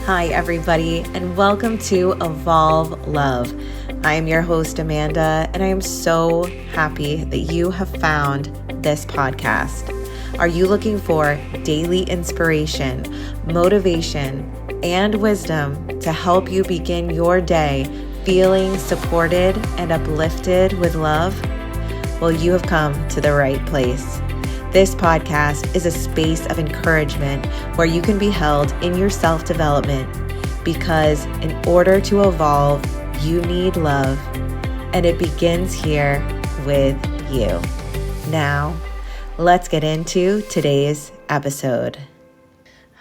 Hi, everybody, and welcome to Evolve Love. I am your host, Amanda, and I am so happy that you have found this podcast. Are you looking for daily inspiration, motivation, and wisdom to help you begin your day feeling supported and uplifted with love? Well, you have come to the right place. This podcast is a space of encouragement where you can be held in your self-development because in order to evolve, you need love, and it begins here with you. Now, let's get into today's episode.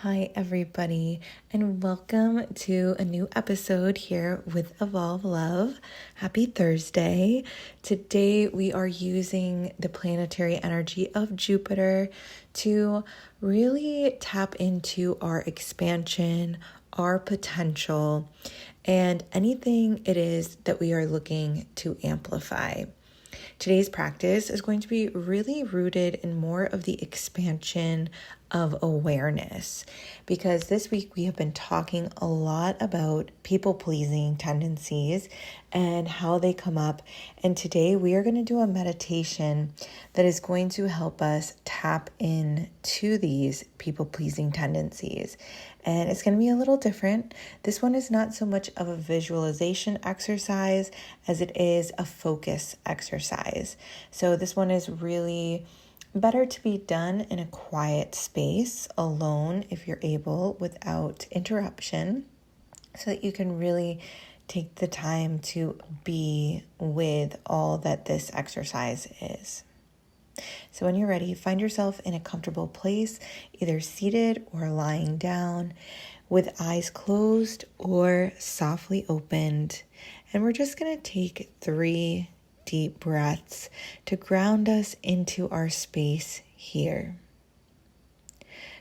Hi, everybody, and welcome to a new episode here with Evolve Love. Happy Thursday. Today, we are using the planetary energy of Jupiter to really tap into our expansion, our potential, and anything it is that we are looking to amplify. Today's practice is going to be really rooted in more of the expansion of awareness, because this week we have been talking a lot about people-pleasing tendencies and how they come up. And today we are going to do a meditation that is going to help us tap into these people-pleasing tendencies. And it's going to be a little different. This one is not so much of a visualization exercise as it is a focus exercise. So this one is really better to be done in a quiet space, alone if you're able, without interruption, so that you can really take the time to be with all that this exercise is. So when you're ready, find yourself in a comfortable place, either seated or lying down, with eyes closed or softly opened. And we're just going to take 3 deep breaths to ground us into our space here.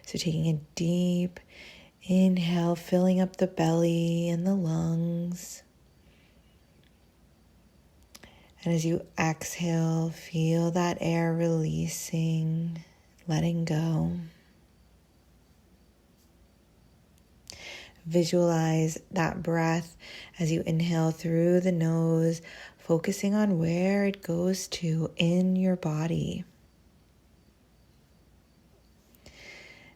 So taking a deep inhale, filling up the belly and the lungs. And as you exhale, feel that air releasing, letting go. Visualize that breath as you inhale through the nose, focusing on where it goes to in your body.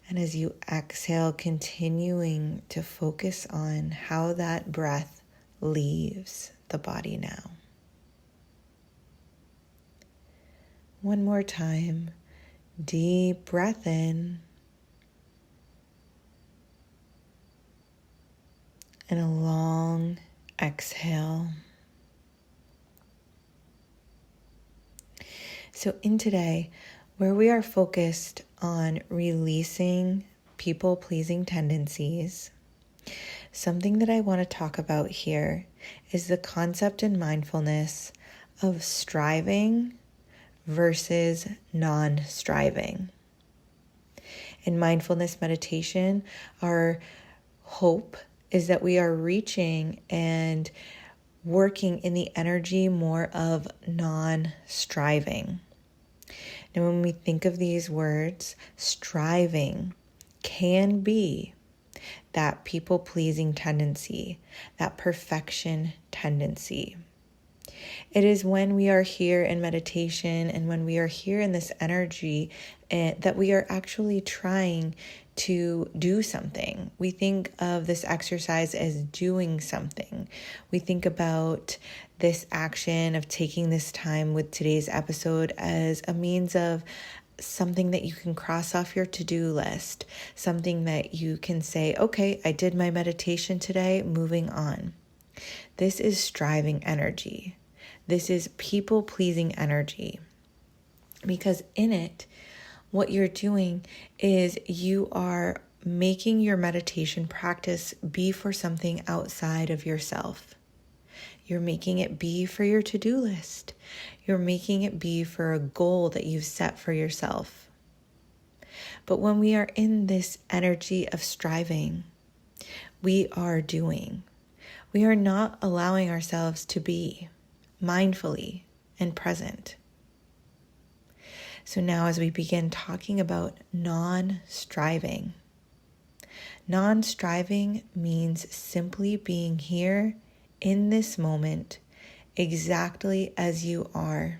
And as you exhale, continuing to focus on how that breath leaves the body now. One more time, deep breath in and a long exhale. So in today, where we are focused on releasing people-pleasing tendencies, something that I want to talk about here is the concept in mindfulness of striving versus non-striving. In mindfulness meditation, our hope is that we are reaching and working in the energy more of non-striving. Now, when we think of these words, striving can be that people-pleasing tendency, that perfection tendency. It is when we are here in meditation and when we are here in this energy that we are actually trying to do something. We think of this exercise as doing something. We think about this action of taking this time with today's episode as a means of something that you can cross off your to-do list, something that you can say, okay, I did my meditation today, moving on. This is striving energy. This is people-pleasing energy, because in it, what you're doing is you are making your meditation practice be for something outside of yourself. You're making it be for your to-do list. You're making it be for a goal that you've set for yourself. But when we are in this energy of striving, we are doing. We are not allowing ourselves to be mindfully and present. So now as we begin talking about non-striving, Non-striving means simply being here in this moment, exactly as you are.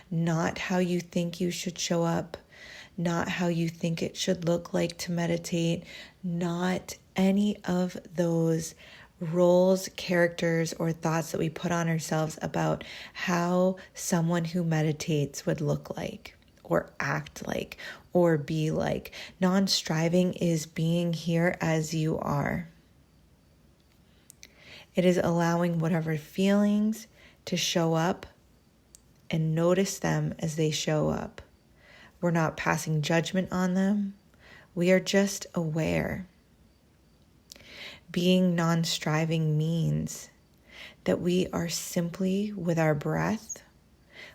Not how you think you should show up, not how you think it should look like to meditate, not any of those roles, characters, or thoughts that we put on ourselves about how someone who meditates would look like, or act like, or be like. Non-striving is being here as you are. It is allowing whatever feelings to show up and notice them as they show up. We're not passing judgment on them. We are just aware. Being non-striving means that we are simply with our breath,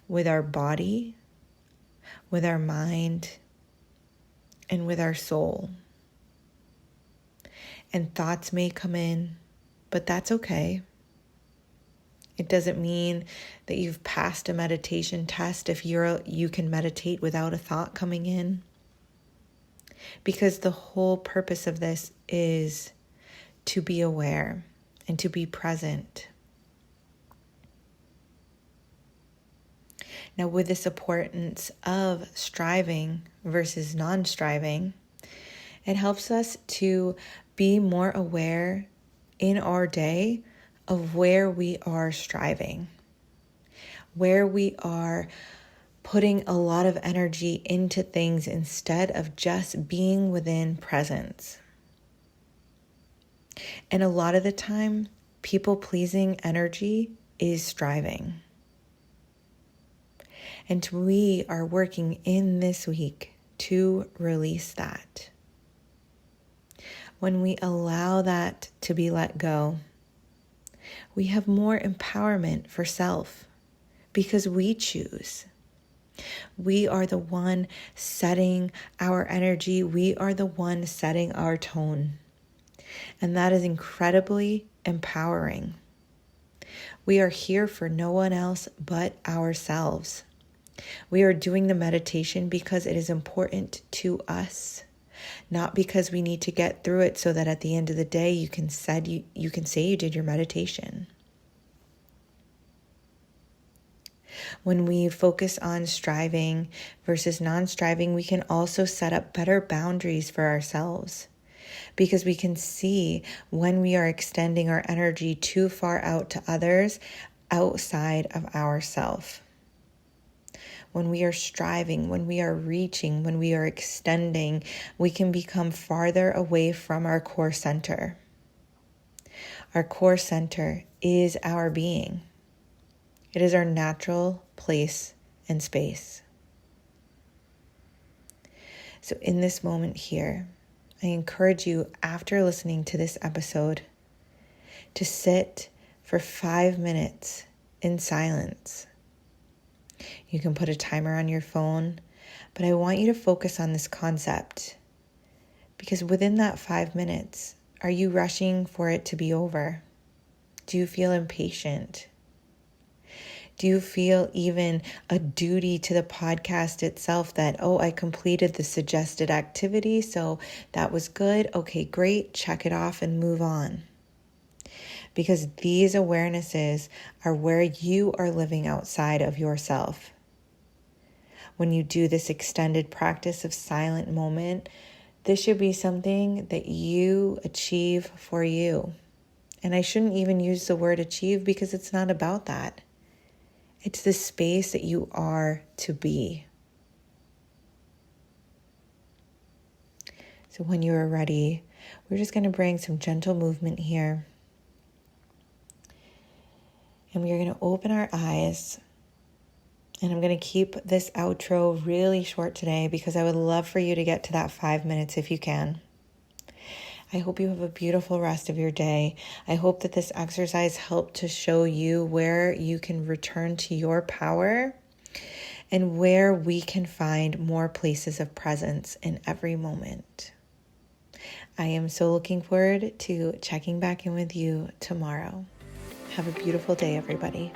with our body, with our mind, and with our soul. And thoughts may come in, but that's okay. It doesn't mean that you've passed a meditation test if you can meditate without a thought coming in. Because the whole purpose of this is to be aware and to be present. Now, with this importance of striving versus non-striving, it helps us to be more aware in our day of where we are striving, where we are putting a lot of energy into things instead of just being within presence. And a lot of the time, people-pleasing energy is striving. And we are working in this week to release that. When we allow that to be let go, we have more empowerment for self because we choose. We are the one setting our energy. We are the one setting our tone. And that is incredibly empowering. We are here for no one else but ourselves. We are doing the meditation because it is important to us, not because we need to get through it so that at the end of the day you can say you did your meditation. When we focus on striving versus non-striving, we can also set up better boundaries for ourselves because we can see when we are extending our energy too far out to others outside of ourselves. When we are striving, when we are reaching, when we are extending, we can become farther away from our core center. Our core center is our being. It is our natural place and space. So in this moment here, I encourage you, after listening to this episode, to sit for 5 minutes in silence. You can put a timer on your phone, but I want you to focus on this concept because within that 5 minutes, are you rushing for it to be over? Do you feel impatient? Do you feel even a duty to the podcast itself that, I completed the suggested activity, so that was good. Okay, great. Check it off and move on. Because these awarenesses are where you are living outside of yourself. When you do this extended practice of silent moment, this should be something that you achieve for you. And I shouldn't even use the word achieve because it's not about that. It's the space that you are to be. So when you are ready, we're just going to bring some gentle movement here. And we're going to open our eyes. And I'm going to keep this outro really short today because I would love for you to get to that 5 minutes if you can. I hope you have a beautiful rest of your day. I hope that this exercise helped to show you where you can return to your power and where we can find more places of presence in every moment. I am so looking forward to checking back in with you tomorrow. Have a beautiful day, everybody.